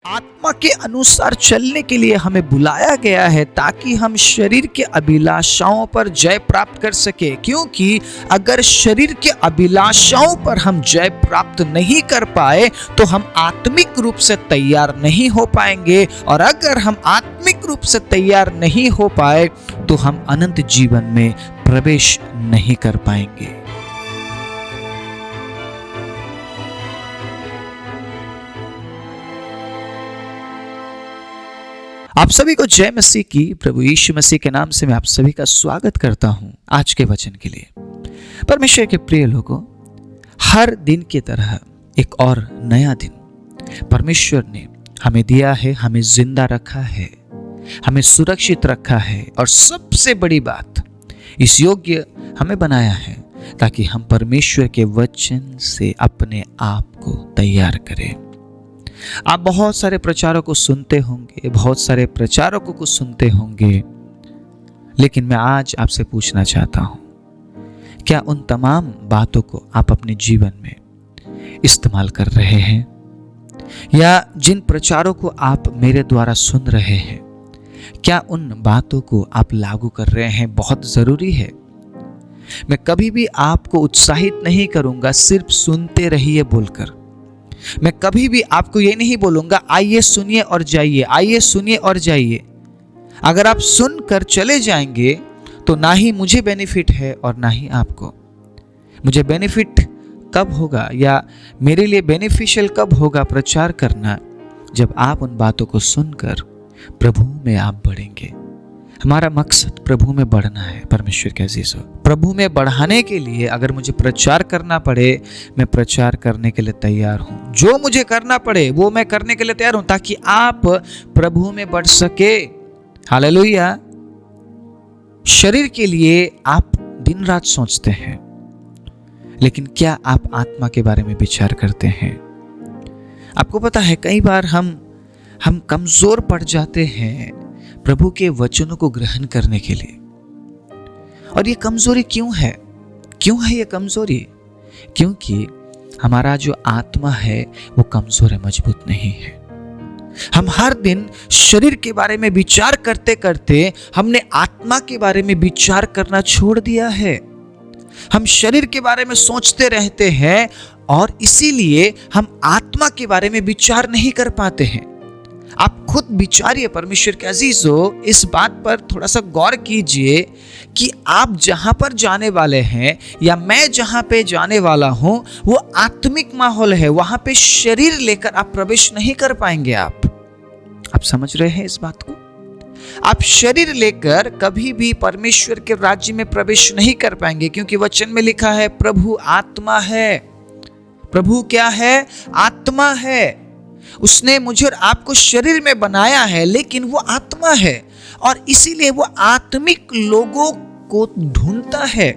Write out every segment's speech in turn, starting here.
आत्मा के अनुसार चलने के लिए हमें बुलाया गया है ताकि हम शरीर के अभिलाषाओं पर जय प्राप्त कर सके। क्योंकि अगर शरीर के अभिलाषाओं पर हम जय प्राप्त नहीं कर पाए तो हम आत्मिक रूप से तैयार नहीं हो पाएंगे, और अगर हम आत्मिक रूप से तैयार नहीं हो पाए तो हम अनंत जीवन में प्रवेश नहीं कर पाएंगे। आप सभी को जय मसीह की। प्रभु यीशु मसीह के नाम से मैं आप सभी का स्वागत करता हूं आज के वचन के लिए। परमेश्वर के प्रिय लोगों, हर दिन की तरह एक और नया दिन परमेश्वर ने हमें दिया है, हमें जिंदा रखा है, हमें सुरक्षित रखा है, और सबसे बड़ी बात, इस योग्य हमें बनाया है ताकि हम परमेश्वर के वचन से अपने आप को तैयार करें। आप बहुत सारे प्रचारों को सुनते होंगे, बहुत सारे प्रचारकों को सुनते होंगे, लेकिन मैं आज आपसे पूछना चाहता हूं, क्या उन तमाम बातों को आप अपने जीवन में इस्तेमाल कर रहे हैं? या जिन प्रचारों को आप मेरे द्वारा सुन रहे हैं, क्या उन बातों को आप लागू कर रहे हैं? बहुत जरूरी है। मैं कभी भी आपको उत्साहित नहीं करूंगा सिर्फ सुनते रहिए बोलकर। मैं कभी भी आपको ये नहीं बोलूंगा आइए सुनिए और जाइए, आइए सुनिए और जाइए। अगर आप सुनकर चले जाएंगे तो ना ही मुझे बेनिफिट है और ना ही आपको। मुझे बेनिफिट कब होगा या मेरे लिए बेनिफिशियल कब होगा प्रचार करना? जब आप उन बातों को सुनकर प्रभु में आप बढ़ेंगे। हमारा मकसद प्रभु में बढ़ना है। परमेश्वर के अजीजों, प्रभु में बढ़ाने के लिए अगर मुझे प्रचार करना पड़े, मैं प्रचार करने के लिए तैयार हूं। जो मुझे करना पड़े वो मैं करने के लिए तैयार हूं, ताकि आप प्रभु में बढ़ सके। हालेलुया। शरीर के लिए आप दिन रात सोचते हैं, लेकिन क्या आप आत्मा के बारे में विचार करते हैं? आपको पता है, कई बार हम कमजोर पड़ जाते हैं प्रभु के वचनों को ग्रहण करने के लिए। और ये कमजोरी क्यों है? क्यों है ये कमजोरी? क्योंकि हमारा जो आत्मा है वो कमजोर है, मजबूत नहीं है। हम हर दिन शरीर के बारे में विचार करते करते हमने आत्मा के बारे में विचार करना छोड़ दिया है। हम शरीर के बारे में सोचते रहते हैं और इसीलिए हम आत्मा के बारे में विचार नहीं कर पाते हैं। आप खुद विचारिए परमेश्वर के अजीजों, इस बात पर थोड़ा सा गौर कीजिए कि आप जहां पर जाने वाले हैं या मैं जहां पे जाने वाला हूं वो आत्मिक माहौल है। वहां पे शरीर लेकर आप प्रवेश नहीं कर पाएंगे। आप समझ रहे हैं इस बात को? आप शरीर लेकर कभी भी परमेश्वर के राज्य में प्रवेश नहीं कर पाएंगे, क्योंकि वचन में लिखा है प्रभु आत्मा है। प्रभु क्या है? आत्मा है। उसने मुझे और आपको शरीर में बनाया है, लेकिन वो आत्मा है, और इसीलिए वो आत्मिक लोगों को ढूंढता है,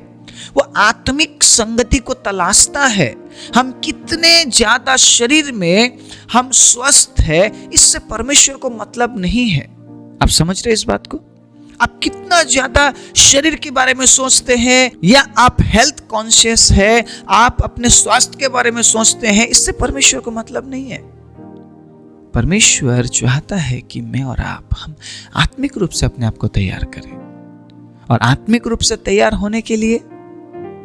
वो आत्मिक संगति को तलाशता है। हम कितने ज्यादा शरीर में हम स्वस्थ है, इससे परमेश्वर को मतलब नहीं है। आप समझ रहे इस बात को? आप कितना ज्यादा शरीर के बारे में सोचते हैं, या आप हेल्थ कॉन्शियस है, आप अपने स्वास्थ्य के बारे में सोचते हैं, इससे परमेश्वर को मतलब नहीं है। परमेश्वर चाहता है कि मैं और आप हम आत्मिक रूप से अपने आप को तैयार करें। और आत्मिक रूप से तैयार होने के लिए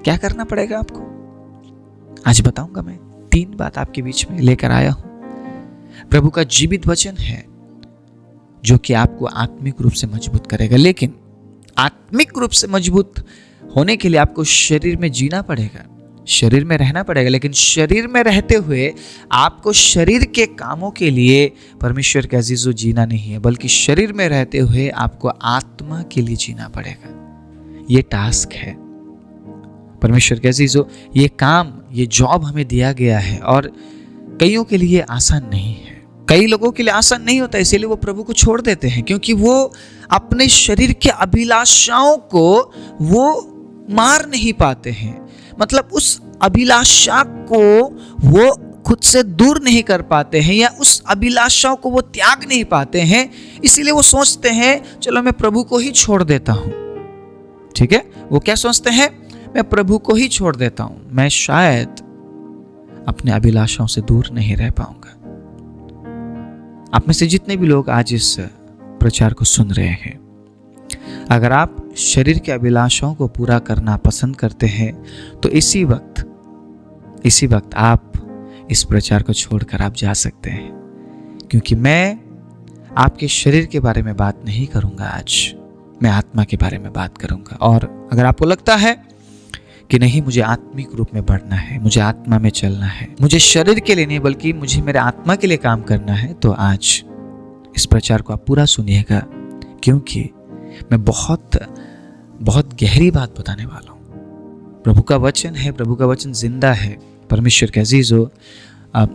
क्या करना पड़ेगा आपको, आज बताऊंगा। मैं 3 बात आपके बीच में लेकर आया हूं। प्रभु का जीवित वचन है जो कि आपको आत्मिक रूप से मजबूत करेगा। लेकिन आत्मिक रूप से मजबूत होने के लिए आपको शरीर में जीना पड़ेगा, शरीर में रहना पड़ेगा। लेकिन शरीर में रहते हुए आपको शरीर के कामों के लिए परमेश्वर के अजीजों जीना नहीं है, बल्कि शरीर में रहते हुए आपको आत्मा के लिए जीना पड़ेगा। ये टास्क है परमेश्वर के अजीजों, ये काम, ये जॉब हमें दिया गया है, और कईयों के लिए आसान नहीं है। कई लोगों के लिए आसान नहीं होता, इसीलिए वो प्रभु को छोड़ देते हैं, क्योंकि वो अपने शरीर के अभिलाषाओं को वो मार नहीं पाते हैं। मतलब उस अभिलाषा को वो खुद से दूर नहीं कर पाते हैं, या उस अभिलाषाओं को वो त्याग नहीं पाते हैं। इसीलिए वो सोचते हैं चलो मैं प्रभु को ही छोड़ देता हूं। ठीक है, वो क्या सोचते हैं? मैं प्रभु को ही छोड़ देता हूं, मैं शायद अपने अभिलाषाओं से दूर नहीं रह पाऊंगा। आप में से जितने भी लोग आज इस प्रचार को सुन रहे हैं, अगर आप शरीर के अभिलाषाओं को पूरा करना पसंद करते हैं तो इसी वक्त आप इस प्रचार को छोड़कर आप जा सकते हैं, क्योंकि मैं आपके शरीर के बारे में बात नहीं करूंगा। आज मैं आत्मा के बारे में बात करूंगा। और अगर आपको लगता है कि नहीं, मुझे आत्मिक रूप में बढ़ना है, मुझे आत्मा में चलना है, मुझे शरीर के लिए नहीं बल्कि मुझे मेरे आत्मा के लिए काम करना है, तो आज इस प्रचार को आप पूरा सुनिएगा, क्योंकि मैं बहुत गहरी बात बताने वाला हूँ। प्रभु का वचन है, प्रभु का वचन जिंदा है, परमेश्वर के अजीजों,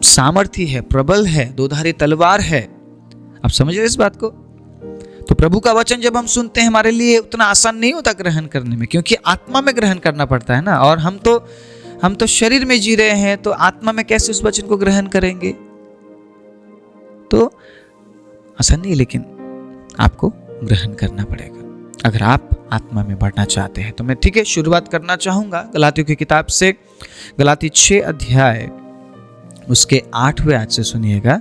सामर्थी है, प्रबल है, दोधारी तलवार है। आप समझ रहे इस बात को? तो प्रभु का वचन जब हम सुनते हैं, हमारे लिए उतना आसान नहीं होता ग्रहण करने में, क्योंकि आत्मा में ग्रहण करना पड़ता है ना। और हम तो शरीर में जी रहे हैं, तो आत्मा में कैसे उस वचन को ग्रहण करेंगे? तो आसान नहीं, लेकिन आपको ग्रहण करना पड़ेगा अगर आप आत्मा में बढ़ना चाहते हैं। तो मैं ठीक है शुरुआत करना चाहूंगा गलातियों की किताब से। गलाती 6 अध्याय उसके 8वें आयत से सुनिएगा।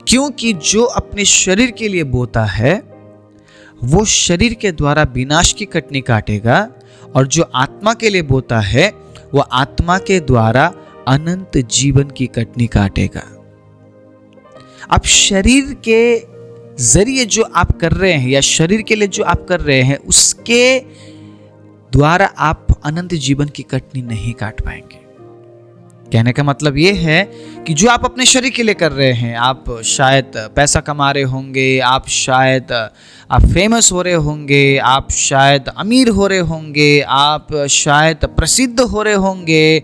क्योंकि जो अपने शरीर के लिए बोता है वो शरीर के द्वारा विनाश की कटनी काटेगा, और जो आत्मा के लिए बोता है वो आत्मा के द्वारा अनंत जीवन की कटनी काटेगा। अब शरीर के जरिए जो आप कर रहे हैं, या शरीर के लिए जो आप कर रहे हैं, उसके द्वारा आप अनंत जीवन की कटनी नहीं काट पाएंगे। कहने का मतलब ये है कि जो आप अपने शरीर के लिए कर रहे हैं, आप शायद पैसा कमा रहे होंगे, आप शायद आप फेमस हो रहे होंगे, आप शायद अमीर हो रहे होंगे, आप शायद प्रसिद्ध हो रहे होंगे,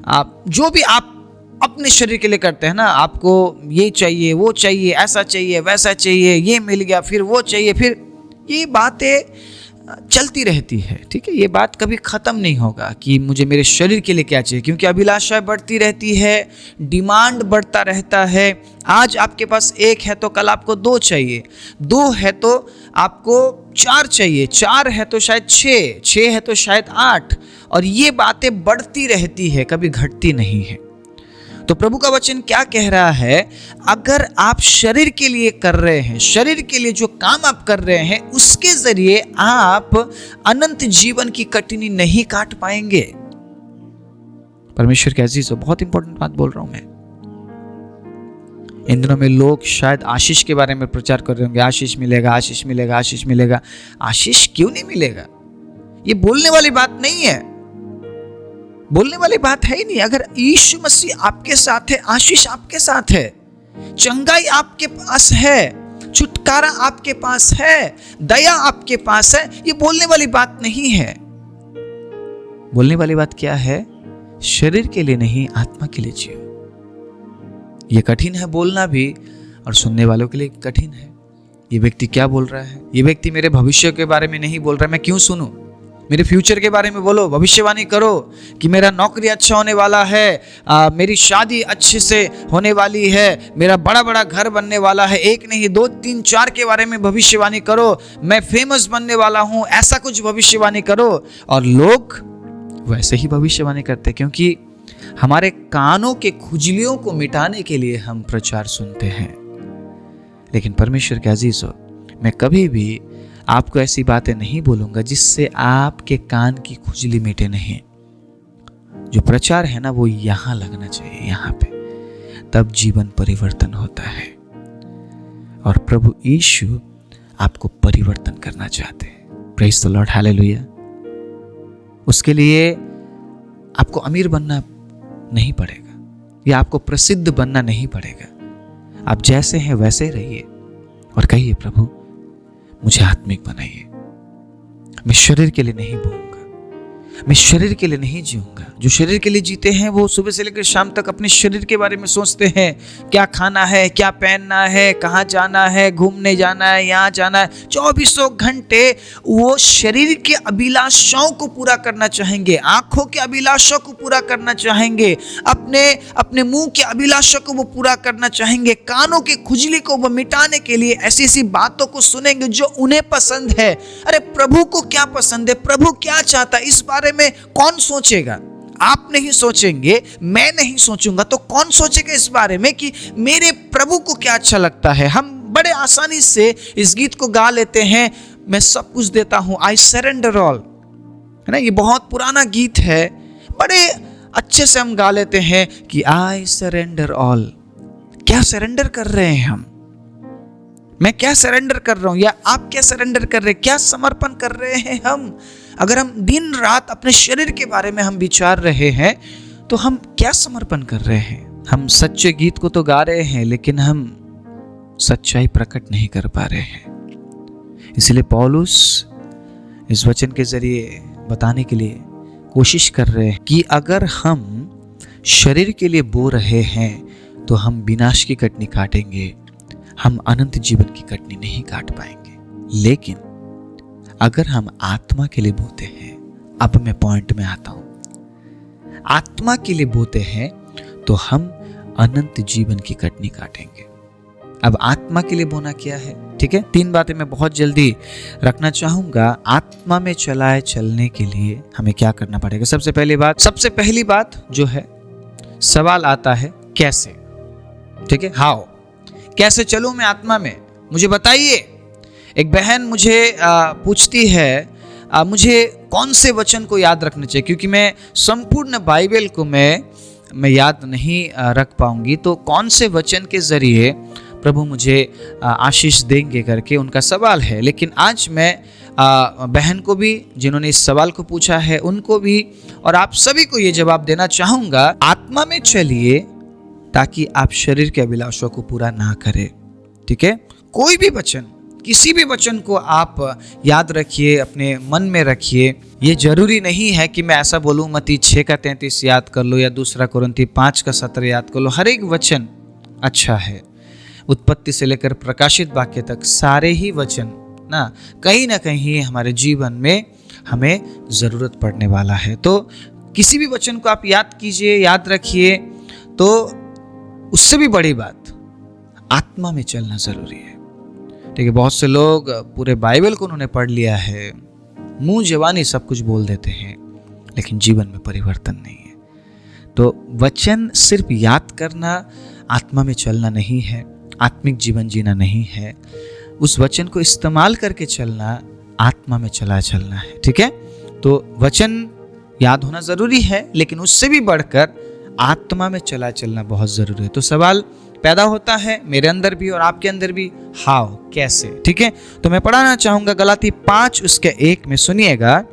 आप जो भी आप अपने शरीर के लिए करते हैं ना, आपको ये चाहिए, वो चाहिए, ऐसा चाहिए, वैसा चाहिए, ये मिल गया, फिर वो चाहिए, फिर ये बातें चलती रहती है। ठीक है, ये बात कभी ख़त्म नहीं होगा कि मुझे मेरे शरीर के लिए क्या चाहिए, क्योंकि अभिलाषाएं बढ़ती रहती है, डिमांड बढ़ता रहता है। आज आपके पास 1 है तो कल आपको 2 चाहिए, 2 है तो आपको 4 चाहिए, 4 है तो शायद 6, 6 है तो शायद 8, और ये बातें बढ़ती रहती है, कभी घटती नहीं है। तो प्रभु का वचन क्या कह रहा है? अगर आप शरीर के लिए कर रहे हैं, शरीर के लिए जो काम आप कर रहे हैं, उसके जरिए आप अनंत जीवन की कटनी नहीं काट पाएंगे। परमेश्वर के अजीजों, बहुत इंपॉर्टेंट बात बोल रहा हूं मैं। इन दिनों में लोग शायद आशीष के बारे में प्रचार कर रहे होंगे, आशीष मिलेगा, आशीष मिलेगा, आशीष मिलेगा। आशीष क्यों नहीं मिलेगा? ये बोलने वाली बात नहीं है, बोलने वाली बात है ही नहीं। अगर यीशु मसीह आपके साथ है, आशीष आपके साथ है, चंगाई आपके पास है, छुटकारा आपके पास है, दया आपके पास है, ये बोलने वाली बात नहीं है। बोलने वाली बात क्या है? शरीर के लिए नहीं, आत्मा के लिए जियो। ये कठिन है बोलना भी, और सुनने वालों के लिए कठिन है। ये व्यक्ति क्या बोल रहा है? ये व्यक्ति मेरे भविष्य के बारे में नहीं बोल रहा है, मैं क्यों सुनूं? मेरे फ्यूचर के बारे में बोलो, भविष्यवाणी करो कि मेरा नौकरी अच्छा होने वाला है, मेरी शादी अच्छे से होने वाली है, मेरा बड़ा बड़ा घर बनने वाला है। 1 नहीं 2 3 4 के बारे में भविष्यवाणी करो, मैं फेमस बनने वाला हूँ, ऐसा कुछ भविष्यवाणी करो। और लोग वैसे ही भविष्यवाणी करते, क्योंकि हमारे कानों के खुजलियों को मिटाने के लिए हम प्रचार सुनते हैं। लेकिन परमेश्वर के अजीजों, मैं कभी भी आपको ऐसी बातें नहीं बोलूंगा जिससे आपके कान की खुजली मिटे नहीं। जो प्रचार है ना, वो यहां लगना चाहिए, यहां पे, तब जीवन परिवर्तन होता है। और प्रभु यीशु आपको परिवर्तन करना चाहते हैं। Praise the Lord, hallelujah. उसके लिए आपको अमीर बनना नहीं पड़ेगा, या आपको प्रसिद्ध बनना नहीं पड़ेगा। आप जैसे हैं वैसे रहिए और कहिए, प्रभु मुझे आत्मिक बनाइए। मैं शरीर के लिए नहीं बोलूंगा, मैं शरीर के लिए नहीं जीऊंगा। जो शरीर के लिए जीते हैं वो सुबह से लेकर शाम तक अपने शरीर के बारे में सोचते हैं, क्या खाना है, क्या पहनना है, कहाँ जाना है, घूमने जाना है, यहाँ जाना है। 2400 घंटे वो शरीर के अभिलाषाओं को पूरा करना चाहेंगे, आंखों के अभिलाषा को पूरा करना चाहेंगे, अपने मुंह के अभिलाषा को वो पूरा करना चाहेंगे, कानों की खुजली को वो मिटाने के लिए ऐसी ऐसी बातों को सुनेंगे जो उन्हें पसंद है। अरे प्रभु को क्या पसंद है, प्रभु क्या चाहता है, इस बारे में कौन सोचेगा? आप नहीं सोचेंगे, मैं नहीं सोचूंगा, तो कौन सोचेगा इस बारे में कि मेरे प्रभु को क्या अच्छा लगता है। हम बड़े आसानी से इस गीत को गा लेते हैं, मैं सब कुछ देता हूं, आई सरेंडर ऑल, है ना। ये बहुत पुराना गीत है, बड़े अच्छे से हम गा लेते हैं कि आई सरेंडर ऑल। क्या सरेंडर कर रहे हैं हम? मैं क्या सरेंडर कर रहा हूं, या आप क्या सरेंडर कर रहे हैं? क्या समर्पण कर रहे हैं हम? अगर हम दिन रात अपने शरीर के बारे में हम विचार रहे हैं, तो हम क्या समर्पण कर रहे हैं? हम सच्चे गीत को तो गा रहे हैं, लेकिन हम सच्चाई प्रकट नहीं कर पा रहे हैं। इसलिए पौलुस इस वचन के जरिए बताने के लिए कोशिश कर रहे हैं कि अगर हम शरीर के लिए बो रहे हैं तो हम विनाश की कटनी काटेंगे, हम अनंत जीवन की कटनी नहीं काट पाएंगे। लेकिन अगर हम आत्मा के लिए बोते हैं, अब मैं पॉइंट में आता हूं, आत्मा के लिए बोते हैं तो हम अनंत जीवन की कटनी काटेंगे। अब आत्मा के लिए बोना क्या है? ठीक है, 3 बातें मैं बहुत जल्दी रखना चाहूंगा। आत्मा में चलने के लिए हमें क्या करना पड़ेगा? सबसे पहली बात जो है, सवाल आता है कैसे। ठीक है, हाउ, कैसे चलूं मैं आत्मा में, मुझे बताइए। एक बहन मुझे पूछती है मुझे कौन से वचन को याद रखना चाहिए, क्योंकि मैं संपूर्ण बाइबल को मैं याद नहीं रख पाऊंगी, तो कौन से वचन के जरिए प्रभु मुझे आशीष देंगे करके उनका सवाल है। लेकिन आज मैं बहन को भी, जिन्होंने इस सवाल को पूछा है, उनको भी और आप सभी को ये जवाब देना चाहूंगा, आत्मा में चलिए ताकि आप शरीर के अभिलाषों को पूरा ना करें। ठीक है, कोई भी वचन, किसी भी वचन को आप याद रखिए, अपने मन में रखिए। ये जरूरी नहीं है कि मैं ऐसा बोलूं मत्ती 6:33 याद कर लो या 2 कोरिन्थी 5:17 याद कर लो। हर एक वचन अच्छा है। उत्पत्ति से लेकर प्रकाशित वाक्य तक सारे ही वचन ना कहीं हमारे जीवन में हमें जरूरत पड़ने वाला है। तो किसी भी वचन को आप याद कीजिए, याद रखिए। तो उससे भी बड़ी बात, आत्मा में चलना जरूरी है। ठीक है, बहुत से लोग पूरे बाइबल को उन्होंने पढ़ लिया है, मुंह जवानी सब कुछ बोल देते हैं, लेकिन जीवन में परिवर्तन नहीं है। तो वचन सिर्फ याद करना आत्मा में चलना नहीं है, आत्मिक जीवन जीना नहीं है। उस वचन को इस्तेमाल करके चलना आत्मा में चलना है। ठीक है, तो वचन याद होना जरूरी है, लेकिन उससे भी बढ़कर आत्मा में चलना बहुत जरूरी है। तो सवाल पैदा होता है मेरे अंदर भी और आपके अंदर भी, हाउ, कैसे। ठीक है, तो मैं पढ़ाना चाहूंगा गलाती 5:1 में, सुनिएगा।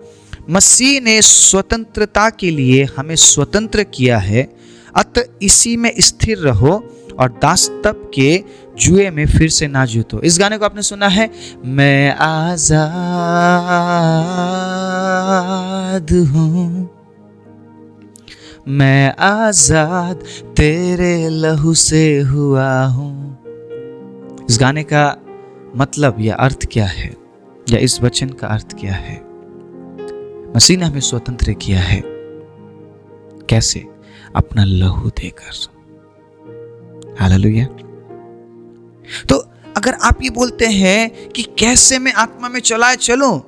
मसीह ने स्वतंत्रता के लिए हमें स्वतंत्र किया है, अतः इसी में स्थिर रहो और दासत्व के जुए में फिर से ना जूतो। इस गाने को आपने सुना है, मैं आजाद हूँ, मैं आजाद तेरे लहू से हुआ हूं। इस गाने का मतलब या अर्थ क्या है, या इस वचन का अर्थ क्या है? मसीह ने हमें स्वतंत्र किया है। कैसे? अपना लहू देकर। हालेलुया। तो अगर आप ये बोलते हैं कि कैसे मैं आत्मा में चलूं,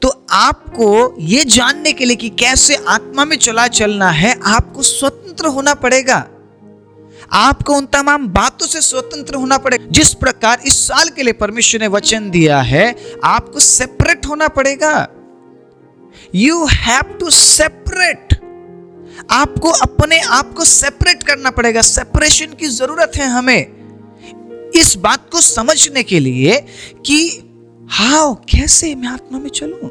तो आपको ये जानने के लिए कि कैसे आत्मा में चलना है, आपको स्वतंत्र होना पड़ेगा। आपको उन तमाम बातों से स्वतंत्र होना पड़ेगा। जिस प्रकार इस साल के लिए परमेश्वर ने वचन दिया है, आपको सेपरेट होना पड़ेगा। You have to separate. आपको अपने आप को सेपरेट करना पड़ेगा। सेपरेशन की जरूरत है हमें इस बात को समझने के लिए कि हाउ, कैसे मैं आत्मा में चलूं।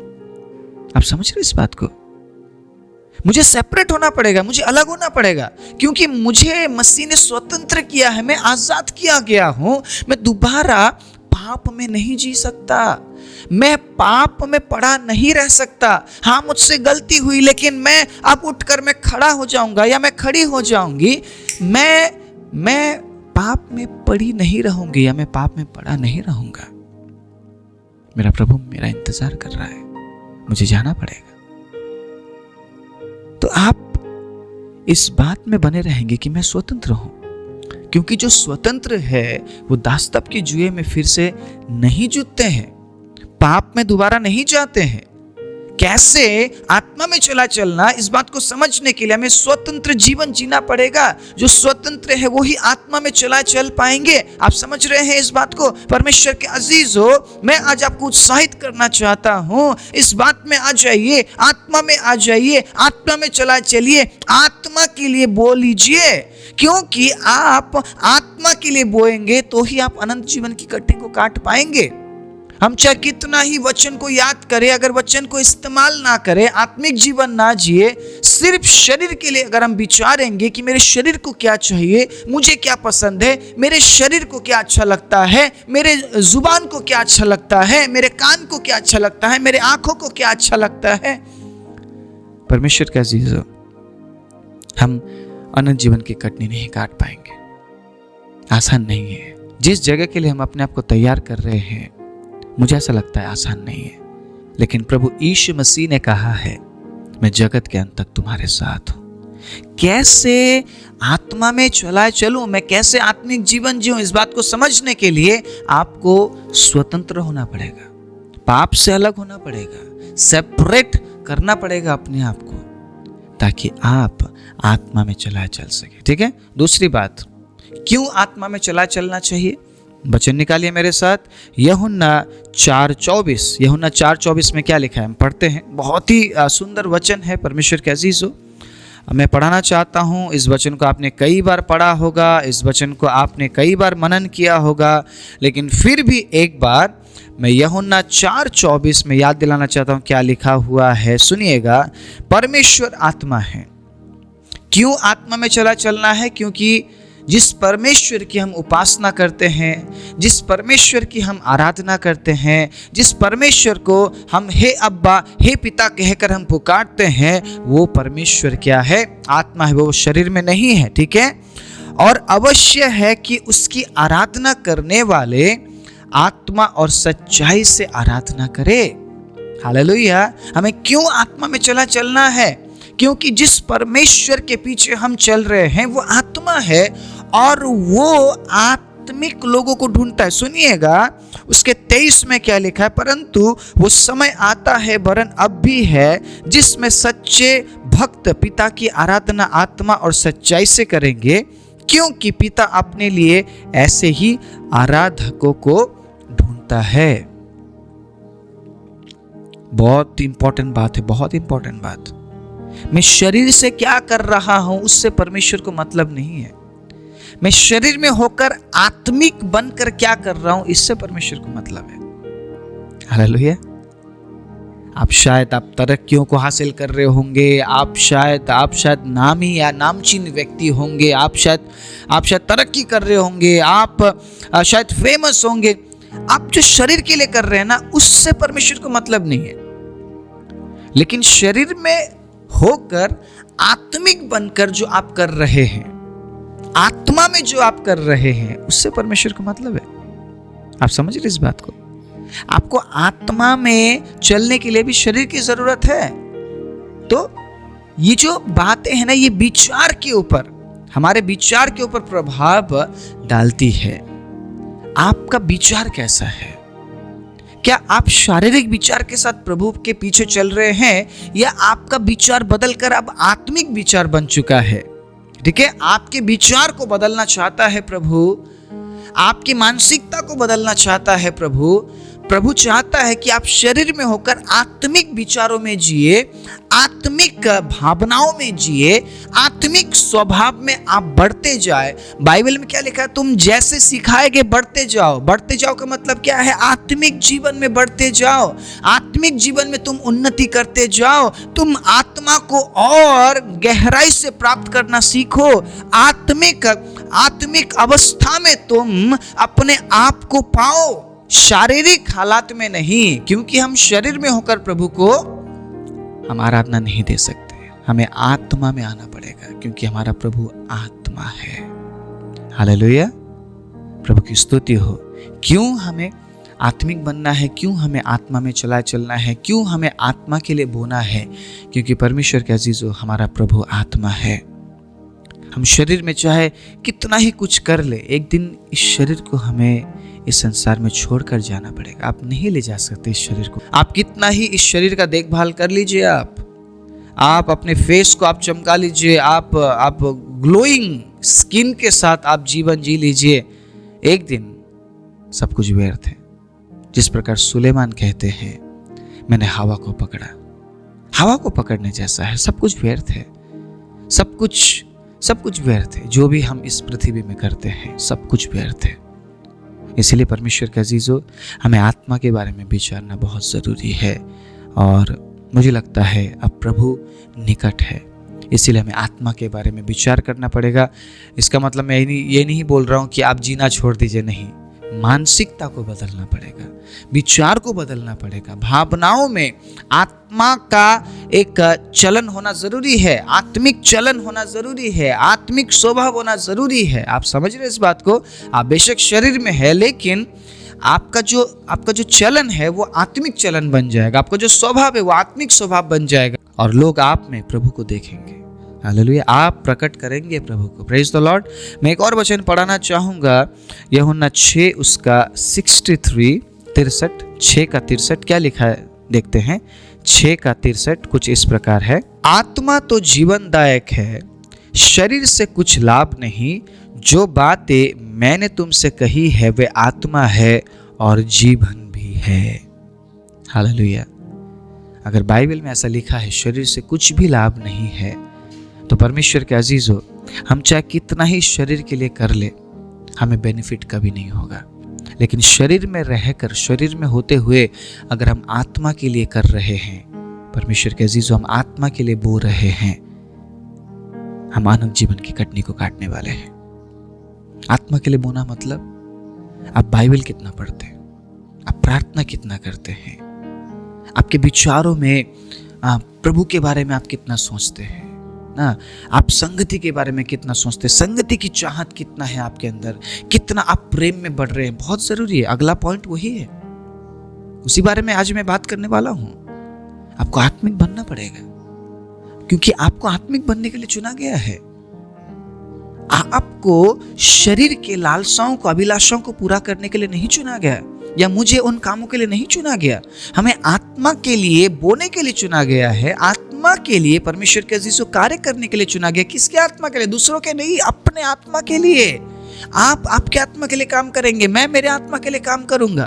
आप समझ रहे इस बात को? मुझे सेपरेट होना पड़ेगा, मुझे अलग होना पड़ेगा, क्योंकि मुझे मसीह ने स्वतंत्र किया है, मैं आजाद किया गया हूं। मैं दोबारा पाप में नहीं जी सकता, मैं पाप में पड़ा नहीं रह सकता। हाँ, मुझसे गलती हुई, लेकिन मैं अब उठकर मैं खड़ा हो जाऊंगा या मैं खड़ी हो जाऊंगी। मैं पाप में पड़ी नहीं रहूंगी या मैं पाप में पड़ा नहीं रहूंगा। मेरा प्रभु मेरा इंतजार कर रहा है, मुझे जाना पड़ेगा। तो आप इस बात में बने रहेंगे कि मैं स्वतंत्र हूं, क्योंकि जो स्वतंत्र है वो दासत्व के जुए में फिर से नहीं जूते हैं, पाप में दोबारा नहीं जाते हैं। कैसे आत्मा में चला चलना, इस बात को समझने के लिए हमें स्वतंत्र जीवन जीना पड़ेगा। जो स्वतंत्र है वो ही आत्मा में चला चल पाएंगे। आप समझ रहे हैं इस बात को? परमेश्वर के अजीज हो, मैं आज आपको उत्साहित करना चाहता हूं, इस बात में आ जाइए, आत्मा में आ जाइए, आत्मा में चला चलिए, आत्मा के लिए बो लीजिए, क्योंकि आप आत्मा के लिए बोएंगे तो ही आप अनंत जीवन की कट्टी को काट पाएंगे। हम चाहे कितना ही वचन को याद करें, अगर वचन को इस्तेमाल ना करें, आत्मिक जीवन ना जिए, सिर्फ शरीर के लिए अगर हम विचारेंगे कि मेरे शरीर को क्या चाहिए, मुझे क्या पसंद है, मेरे शरीर को क्या अच्छा लगता है, मेरे जुबान को क्या अच्छा लगता है, मेरे कान को क्या अच्छा लगता है, मेरे आंखों को क्या अच्छा लगता है, परमेश्वर का अजीज हो, हम अनंत जीवन की कटनी नहीं काट पाएंगे। आसान नहीं है। जिस जगह के लिए हम अपने आप को तैयार कर रहे हैं, मुझे ऐसा लगता है आसान नहीं है, लेकिन प्रभु यीशु मसीह ने कहा है, मैं जगत के अंत तक तुम्हारे साथ हूं। कैसे आत्मा में चलूं, मैं कैसे आत्मिक जीवन जीऊं, इस बात को समझने के लिए आपको स्वतंत्र होना पड़ेगा, पाप से अलग होना पड़ेगा, सेपरेट करना पड़ेगा अपने आप को, ताकि आप आत्मा में चल सके। ठीक है। दूसरी बात, क्यों आत्मा में चलना चाहिए? वचन निकालिए मेरे साथ, यूहन्ना 4:24। यूहन्ना 4:24 में क्या लिखा है हम पढ़ते हैं। बहुत ही सुंदर वचन है परमेश्वर के अजीजों। मैं पढ़ाना चाहता हूँ। इस वचन को आपने कई बार पढ़ा होगा, इस वचन को आपने कई बार मनन किया होगा, लेकिन फिर भी एक बार मैं यूहन्ना 4:24 में याद दिलाना चाहता हूँ क्या लिखा हुआ है। सुनिएगा, परमेश्वर आत्मा है। क्यों आत्मा में चलना है? क्योंकि जिस परमेश्वर की हम उपासना करते हैं, जिस परमेश्वर की हम आराधना करते हैं, जिस परमेश्वर को हम हे अब्बा, हे पिता कहकर हम पुकारते हैं, वो परमेश्वर क्या है? आत्मा है। वो शरीर में नहीं है। ठीक है। और अवश्य है कि उसकी आराधना करने वाले आत्मा और सच्चाई से आराधना करे। हालेलुया। हमें क्यों आत्मा में चलना है? क्योंकि जिस परमेश्वर के पीछे हम चल रहे हैं वो आत्मा है और वो आत्मिक लोगों को ढूंढता है। सुनिएगा, उसके 23 में क्या लिखा है, परंतु वो समय आता है, वरन अब भी है, जिसमें सच्चे भक्त पिता की आराधना आत्मा और सच्चाई से करेंगे, क्योंकि पिता अपने लिए ऐसे ही आराधकों को ढूंढता है। बहुत इंपॉर्टेंट बात है, बहुत इंपॉर्टेंट बात। मैं शरीर से क्या कर रहा हूं उससे परमेश्वर को मतलब नहीं है। मैं शरीर में होकर आत्मिक बनकर क्या कर रहा हूं इससे परमेश्वर को मतलब है। हालेलुया। आप शायद तरक्कियों को हासिल कर रहे होंगे, आप शायद नामी या नामचीन व्यक्ति होंगे, आप शायद तरक्की कर रहे होंगे, आप शायद फेमस होंगे। आप जो शरीर के लिए कर रहे हैं ना, उससे परमेश्वर को मतलब नहीं है। लेकिन शरीर में होकर आत्मिक बनकर जो आप कर रहे हैं, आत्मा में जो आप कर रहे हैं, उससे परमेश्वर को मतलब है। आप समझ रहे इस बात को? आपको आत्मा में चलने के लिए भी शरीर की जरूरत है। तो ये जो बातें हैं ना, ये विचार के ऊपर, हमारे विचार के ऊपर प्रभाव डालती है। आपका विचार कैसा है? क्या आप शारीरिक विचार के साथ प्रभु के पीछे चल रहे हैं, या आपका विचार बदलकर अब आत्मिक विचार बन चुका है? ठीक है। आपके विचार को बदलना चाहता है प्रभु, आपकी मानसिकता को बदलना चाहता है प्रभु चाहता है कि आप शरीर में होकर आत्मिक विचारों में जिए, आत्मिक भावनाओं में जिए, आत्मिक स्वभाव में आप बढ़ते जाए। बाइबल में क्या लिखा है? तुम जैसे सिखाएंगे बढ़ते जाओ। बढ़ते जाओ का मतलब क्या है? आत्मिक जीवन में बढ़ते जाओ, आत्मिक जीवन में तुम उन्नति करते जाओ, तुम आत्मा को और गहराई से प्राप्त करना सीखो। आत्मिक अवस्था में तुम अपने आप को पाओ, शारीरिक हालात में नहीं, क्योंकि हम शरीर में होकर प्रभु को हम आराधना नहीं दे सकते। हमें आत्मा में आना पड़ेगा, क्योंकि हमारा प्रभु आत्मा है। हालेलुया। प्रभु की स्तुति हो। क्यों हमें आत्मिक बनना है? क्यों हमें आत्मा में चलना है? क्यों हमें आत्मा के लिए बोना है? क्योंकि परमेश्वर के अजीजों, हमारा प्रभु आत्मा है। हम शरीर में चाहे कितना ही कुछ कर ले, एक दिन इस शरीर को हमें इस संसार में छोड़कर जाना पड़ेगा। आप नहीं ले जा सकते इस शरीर को। आप कितना ही इस शरीर का देखभाल कर लीजिए, आप अपने फेस को आप चमका लीजिए, आप ग्लोइंग स्किन के साथ आप जीवन जी लीजिए, एक दिन सब कुछ व्यर्थ है। जिस प्रकार सुलेमान कहते हैं, मैंने हवा को पकड़ा, हवा को पकड़ने जैसा है। सब कुछ व्यर्थ है, सब कुछ व्यर्थ है। जो भी हम इस पृथ्वी में करते हैं सब कुछ व्यर्थ है। इसलिए परमेश्वर के अजीजों, हमें आत्मा के बारे में विचारना बहुत ज़रूरी है। और मुझे लगता है अब प्रभु निकट है, इसीलिए हमें आत्मा के बारे में विचार करना पड़ेगा। इसका मतलब मैं ये नहीं बोल रहा हूँ कि आप जीना छोड़ दीजिए, नहीं। मानसिकता को बदलना पड़ेगा, विचार को बदलना पड़ेगा, भावनाओं में आत्मा का एक चलन होना जरूरी है, आत्मिक चलन होना जरूरी है, आत्मिक स्वभाव होना जरूरी है। आप समझ रहे इस बात को? आप बेशक शरीर में है, लेकिन आपका जो चलन है वो आत्मिक चलन बन जाएगा, आपका जो स्वभाव है वो आत्मिक स्वभाव बन जाएगा, और लोग आप में प्रभु को देखेंगे। हालेलुया, आप प्रकट करेंगे प्रभु को। Praise the Lord. मैं एक और वचन पढ़ाना चाहूंगा, यूहन्ना 6 उसका 63 क्या लिखा है देखते हैं। 6:63 कुछ इस प्रकार है, आत्मा तो जीवनदायक है, शरीर से कुछ लाभ नहीं। जो बातें मैंने तुमसे कही है वे आत्मा है और जीवन भी है। हालेलुया। अगर बाइबल में ऐसा लिखा है शरीर से कुछ भी लाभ नहीं है, तो परमेश्वर के अजीजों, हम चाहे कितना ही शरीर के लिए कर ले, हमें बेनिफिट कभी नहीं होगा। लेकिन शरीर में रहकर, शरीर में होते हुए अगर हम आत्मा के लिए कर रहे हैं, परमेश्वर के अजीजों, हम आत्मा के लिए बो रहे हैं, हम मानव जीवन की कटनी को काटने वाले हैं। आत्मा के लिए बोना मतलब आप बाइबल कितना पढ़ते हैं, आप प्रार्थना कितना करते हैं, आपके विचारों में प्रभु के बारे में आप कितना सोचते हैं ना, आप संगति के बारे में कितना सोचते हैं, संगति की चाहत कितना है आपके अंदर, कितना आप प्रेम में बढ़ रहे हैं, बहुत जरूरी है। अगला पॉइंट वही है, उसी बारे में आज मैं बात करने वाला हूं। आपको आत्मिक बनना पड़ेगा, क्योंकि आपको आत्मिक बनने के लिए चुना गया है। आपको शरीर के लालसाओं को, अभिलाषाओं को पूरा करने के लिए नहीं चुना गया, या मुझे उन कामों के लिए नहीं चुना गया। हमें आत्मा के लिए बोने के लिए चुना गया है, आत्मा के लिए परमेश्वर के अजीजों कार्य करने के लिए चुना गया। किसके आत्मा के लिए? दूसरों के नहीं, अपने आत्मा के लिए। आप आपके आत्मा के लिए काम करेंगे, मैं मेरे आत्मा के लिए काम करूंगा।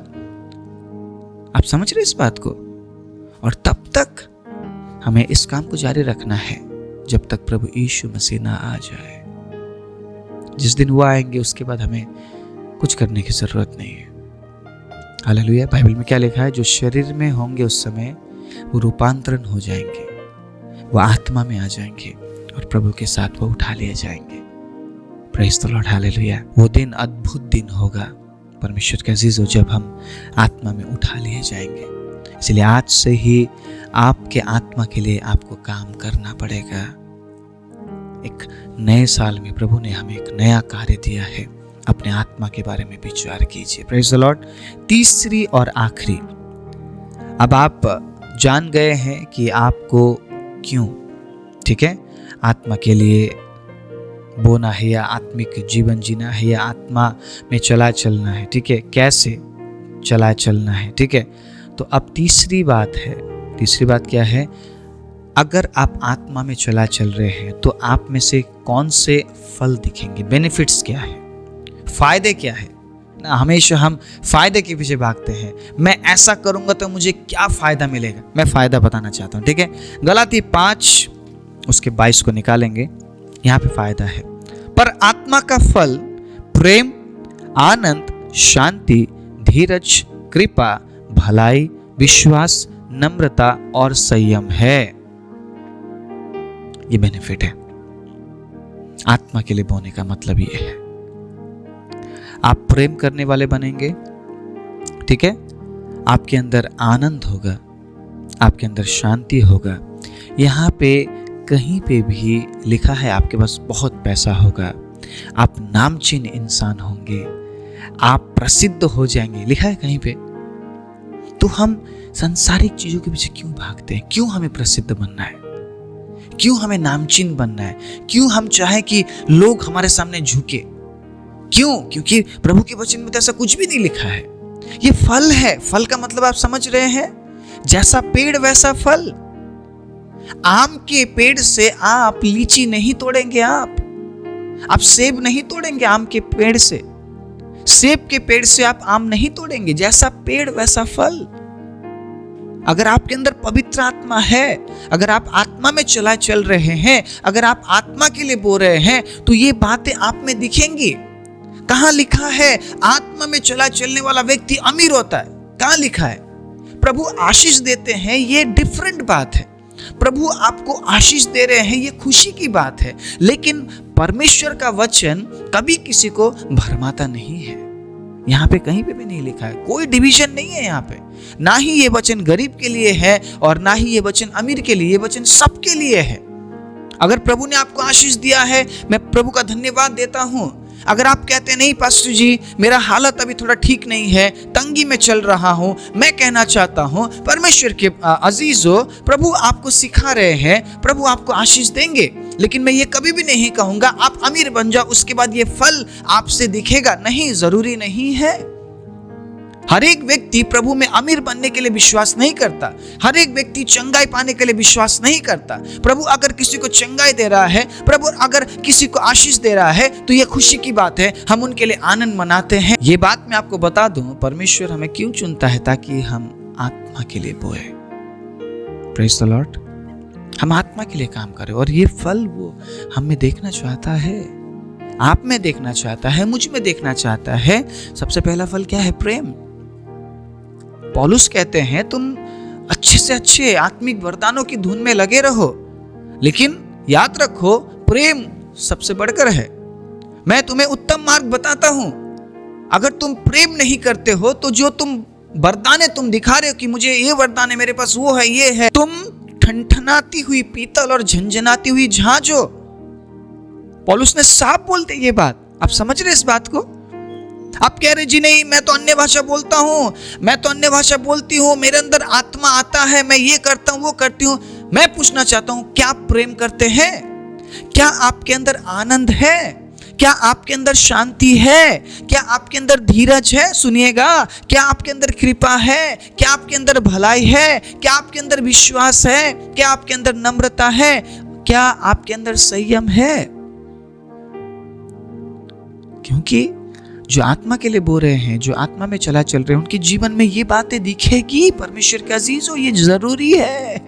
आप समझ रहे इस बात को? और तब तक हमें इस काम को जारी रखना है जब तक प्रभु यीशु मसीह ना आ जाए। जिस दिन वो आएंगे उसके बाद हमें कुछ करने की जरूरत नहीं है। हालेलुया। बाइबल में क्या लिखा है? जो शरीर में होंगे उस समय वो रूपांतरण हो जाएंगे, वो आत्मा में आ जाएंगे और प्रभु के साथ वो उठा लिए जाएंगे। Praise the Lord. हालेलुया। वो दिन अद्भुत दिन होगा परमेश्वर के अजीजों, जब हम आत्मा में उठा लिए जाएंगे। इसलिए आज से ही आपके आत्मा के लिए आपको काम करना पड़ेगा। एक नए साल में प्रभु ने हमें एक नया कार्य दिया है। अपने आत्मा के बारे में विचार कीजिए। Praise the Lord. तीसरी और आखिरी, अब आप जान गए हैं कि आपको क्यों, ठीक है, आत्मा के लिए बोना है या आत्मिक जीवन जीना है या आत्मा में चला चलना है, ठीक है, कैसे चला चलना है, ठीक है। तो अब तीसरी बात है। तीसरी बात क्या है? अगर आप आत्मा में चला चल रहे हैं तो आप में से कौन से फल दिखेंगे? बेनिफिट्स क्या है, फायदे क्या है ना? हमेशा हम फायदे के पीछे भागते हैं। मैं ऐसा करूंगा तो मुझे क्या फायदा मिलेगा, मैं फायदा बताना चाहता हूं, ठीक है। गलाती 5 उसके 22 को निकालेंगे, यहां पे फायदा है। पर आत्मा का फल प्रेम, आनंद, शांति, धीरज, कृपा, भलाई, विश्वास, नम्रता और संयम है। ये बेनिफिट है। आत्मा के लिए बोने का मतलब ये है। आप प्रेम करने वाले बनेंगे, ठीक है, आपके अंदर आनंद होगा, आपके अंदर शांति होगा। यहाँ पे कहीं पे भी लिखा है आपके पास बहुत पैसा होगा, आप नामचीन इंसान होंगे, आप प्रसिद्ध हो जाएंगे, लिखा है कहीं पे। तो हम सांसारिक चीजों के पीछे क्यों भागते हैं? क्यों हमें प्रसिद्ध बनना है? क्यों हमें नामचीन बनना है? क्यों हम चाहे कि लोग हमारे सामने झुके? क्यों? क्योंकि प्रभु के वचन में तो ऐसा कुछ भी नहीं लिखा है। ये फल है। फल का मतलब आप समझ रहे हैं? जैसा पेड़ वैसा फल। आम के पेड़ से आप लीची नहीं तोड़ेंगे, आप सेब नहीं तोड़ेंगे आम के पेड़ से, सेब के पेड़ से आप आम नहीं तोड़ेंगे। जैसा पेड़ वैसा फल। अगर आपके अंदर पवित्र आत्मा है, अगर आप आत्मा में चल रहे हैं, अगर आप आत्मा के लिए बो रहे हैं, तो ये बातें आप में दिखेंगी। कहां लिखा है आत्मा में चलने वाला व्यक्ति अमीर होता है? कहां लिखा है? प्रभु आशीष देते हैं, ये डिफरेंट बात है। प्रभु आपको आशीष दे रहे हैं, ये खुशी की बात है। लेकिन परमेश्वर का वचन कभी किसी को भरमाता नहीं है। यहाँ पे कहीं पे भी नहीं लिखा है, कोई डिवीजन नहीं है यहाँ पे। ना ही ये वचन गरीब के लिए है और ना ही ये वचन अमीर के लिए, ये वचन सबके लिए है। अगर प्रभु ने आपको आशीष दिया है, मैं प्रभु का धन्यवाद देता हूं। अगर आप कहते हैं नहीं पास्टर जी, मेरा हालत अभी थोड़ा ठीक नहीं है, तंगी में चल रहा हूं, मैं कहना चाहता हूं परमेश्वर के अजीजों, प्रभु आपको सिखा रहे हैं, प्रभु आपको आशीष देंगे। लेकिन मैं ये कभी भी नहीं कहूंगा आप अमीर बन जाओ, उसके बाद ये फल आपसे दिखेगा। नहीं, जरूरी नहीं है। हर एक व्यक्ति प्रभु में अमीर बनने के लिए विश्वास नहीं करता। हर एक व्यक्ति चंगाई पाने के लिए विश्वास नहीं करता। प्रभु अगर किसी को चंगाई दे रहा है, प्रभु अगर किसी को आशीष दे रहा है, तो ये खुशी की बात है, हम उनके लिए आनंद मनाते हैं। ये बात मैं आपको बता दूं, परमेश्वर हमें क्यों चुनता है? ताकि हम आत्मा के लिए बोए। Praise the Lord. हम आत्मा के लिए काम करें और ये फल वो हमें देखना चाहता है, आप में देखना चाहता है, मुझ में देखना चाहता है। सबसे पहला फल क्या है? प्रेम। पौलुस कहते हैं तुम अच्छे से अच्छे आत्मिक वरदानों की धुन में लगे रहो, लेकिन याद रखो प्रेम सबसे बढ़कर है। मैं तुम्हें उत्तम मार्ग बताता हूं। अगर तुम प्रेम नहीं करते हो तो जो तुम वरदाने तुम दिखा रहे हो कि मुझे ये वरदान है, मेरे पास वो है, ये है, तुम ठनठनाती हुई पीतल और झंझनाती हुई झांझ हो। पौलुस ने साफ बोलते ये बात। आप समझ रहे इस बात को? आप कह रहे जी नहीं, मैं तो अन्य भाषा बोलता हूं, मैं तो अन्य भाषा बोलती हूं, मेरे अंदर आत्मा आता है, मैं ये करता हूं, वो करती हूं। मैं पूछना चाहता हूं, क्या आप प्रेम करते हैं? क्या आपके अंदर आनंद है? क्या आपके अंदर शांति है? क्या आपके अंदर धीरज है? सुनिएगा, क्या आपके अंदर कृपा है? क्या आपके अंदर भलाई है? क्या आपके अंदर विश्वास है? क्या आपके अंदर नम्रता है? क्या आपके अंदर संयम है? क्योंकि जो आत्मा के लिए बो रहे हैं, जो आत्मा में चल रहे हैं, उनके जीवन में ये बातें दिखेगी। परमेश्वर के अजीजों, ये जरूरी है।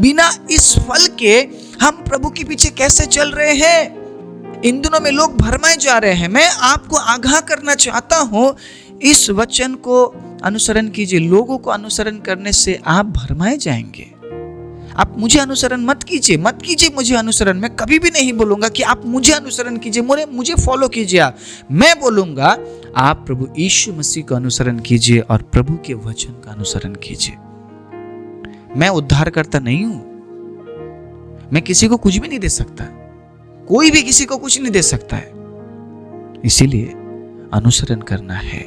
बिना इस फल के हम प्रभु के पीछे कैसे चल रहे हैं? इन दिनों में लोग भरमाए जा रहे हैं। मैं आपको आगाह करना चाहता हूं, इस वचन को अनुसरण कीजिए। लोगों को अनुसरण करने से आप भरमाए जाएंगे। आप मुझे अनुसरण मत कीजिए, मत कीजिए मुझे अनुसरण। मैं कभी भी नहीं बोलूंगा कि आप मुझे अनुसरण कीजिए, मुझे फॉलो कीजिए। आप, मैं बोलूंगा आप प्रभु यीशु मसीह का अनुसरण कीजिए और प्रभु के वचन का अनुसरण कीजिए। मैं उद्धारकर्ता नहीं हूं, मैं किसी को कुछ भी नहीं दे सकता, कोई भी किसी को कुछ नहीं दे सकता है। इसीलिए अनुसरण करना है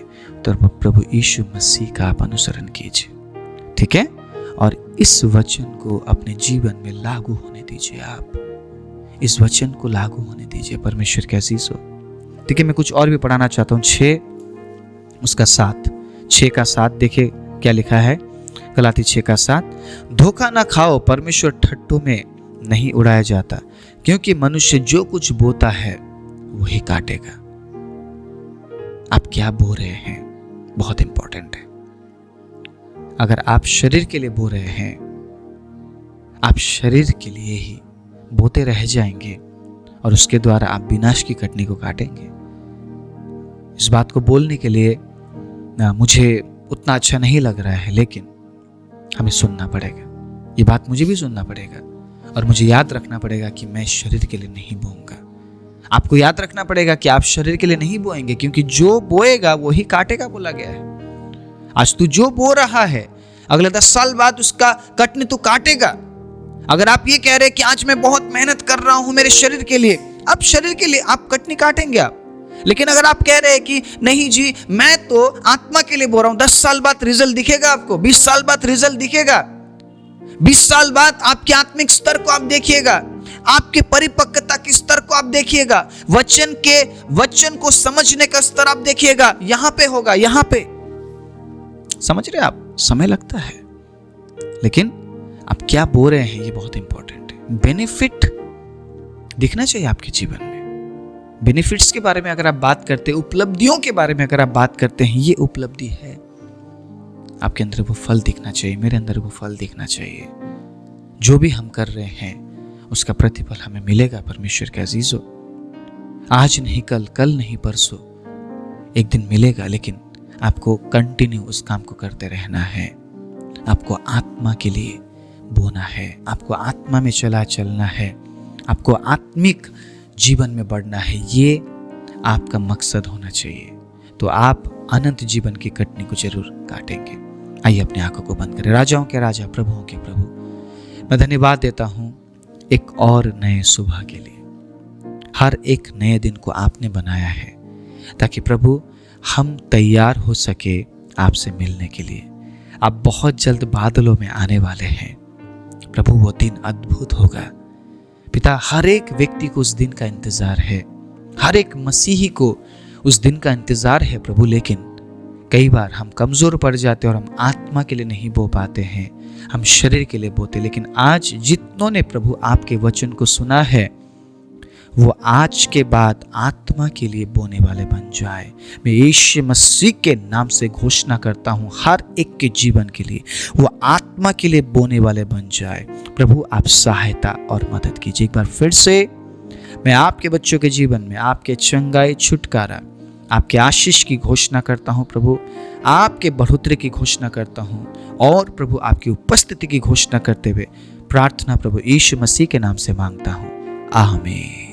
तो प्रभु यीशु मसीह का आप अनुसरण कीजिए, ठीक है? और इस वचन को अपने जीवन में लागू होने दीजिए। आप इस वचन को लागू होने दीजिए। परमेश्वर के अजीजों, ठीक है? मैं कुछ और भी पढ़ाना चाहता हूँ। 6:7 देखिए क्या लिखा है। गलाती 6:7, धोखा ना खाओ, परमेश्वर ठट्ठों में नहीं उड़ाया जाता, क्योंकि मनुष्य जो कुछ बोता है वही काटेगा। आप क्या बो रहे हैं, बहुत इंपॉर्टेंट है। अगर आप शरीर के लिए बो रहे हैं, आप शरीर के लिए ही बोते रह जाएंगे और उसके द्वारा आप विनाश की कटनी को काटेंगे। इस बात को बोलने के लिए मुझे उतना अच्छा नहीं लग रहा है, लेकिन हमें सुनना पड़ेगा। ये बात मुझे भी सुनना पड़ेगा और मुझे याद रखना पड़ेगा कि मैं शरीर के लिए नहीं बोऊंगा। आपको याद रखना पड़ेगा कि आप शरीर के लिए नहीं बोएंगे, क्योंकि जो बोएगा वो ही काटेगा, बोला गया है। आज तू जो बो रहा है, अगले 10 साल बाद उसका कटनी तू काटेगा। अगर आप ये कह रहे हैं कि आज मैं बहुत मेहनत कर रहा हूं मेरे शरीर के लिए, अब शरीर के लिए आप कटनी काटेंगे आप। लेकिन अगर आप कह रहे हैं कि नहीं जी, मैं तो आत्मा के लिए बोल रहा हूं, 10 साल बाद रिजल्ट दिखेगा आपको, 20 साल बाद रिजल्ट दिखेगा, 20 साल बाद आपके आत्मिक स्तर को आप देखिएगा, आपके परिपक्वता के स्तर को आप देखिएगा, वचन को समझने का स्तर आप देखिएगा, यहां पे होगा, यहां पे। समझ रहे आप? समय लगता है, लेकिन आप क्या बोल रहे हैं ये बहुत इंपॉर्टेंट है। बेनिफिट दिखना चाहिए आपके जीवन में। बेनिफिट्स के बारे में अगर आप बात करते हैं, उपलब्धियों के बारे में अगर आप बात करते हैं, ये उपलब्धि है, आपके अंदर वो फल दिखना चाहिए, मेरे अंदर वो फल दिखना चाहिए। जो भी हम कर रहे हैं उसका प्रतिफल हमें मिलेगा। परमेश्वर के अजीजों, आज नहीं कल, कल नहीं परसों, एक दिन मिलेगा, लेकिन आपको कंटिन्यू उस काम को करते रहना है। आपको आत्मा के लिए बोना है, आपको आत्मा में चलना है, आपको आत्मिक जीवन में बढ़ना है। ये आपका मकसद होना चाहिए, तो आप अनंत जीवन की कटनी को जरूर काटेंगे। आइए अपनी आंखों को बंद करें। राजाओं के राजा, प्रभुओं के प्रभु, मैं धन्यवाद देता हूं एक और नए सुबह के लिए। हर एक नए दिन को आपने बनाया है ताकि प्रभु हम तैयार हो सके आपसे मिलने के लिए। आप बहुत जल्द बादलों में आने वाले हैं प्रभु, वो दिन अद्भुत होगा पिता। हर एक व्यक्ति को उस दिन का इंतजार है, हर एक मसीही को उस दिन का इंतजार है प्रभु। लेकिन कई बार हम कमजोर पड़ जाते हैं और हम आत्मा के लिए नहीं बो पाते हैं, हम शरीर के लिए बोते। लेकिन आज जितनों ने प्रभु आपके वचन को सुना है, वो आज के बाद आत्मा के लिए बोने वाले बन जाए। मैं यीशु मसीह के नाम से घोषणा करता हूँ, हर एक के जीवन के लिए वो आत्मा के लिए बोने वाले बन जाए। प्रभु आप सहायता और मदद कीजिए। एक बार फिर से मैं आपके बच्चों के जीवन में आपके चंगाई, छुटकारा, आपके आशीष की घोषणा करता हूँ प्रभु, आपके बढ़ोतरी की घोषणा करता हूँ, और प्रभु आपकी उपस्थिति की घोषणा करते हुए प्रार्थना प्रभु यीशु मसीह के नाम से मांगता हूँ, आमीन।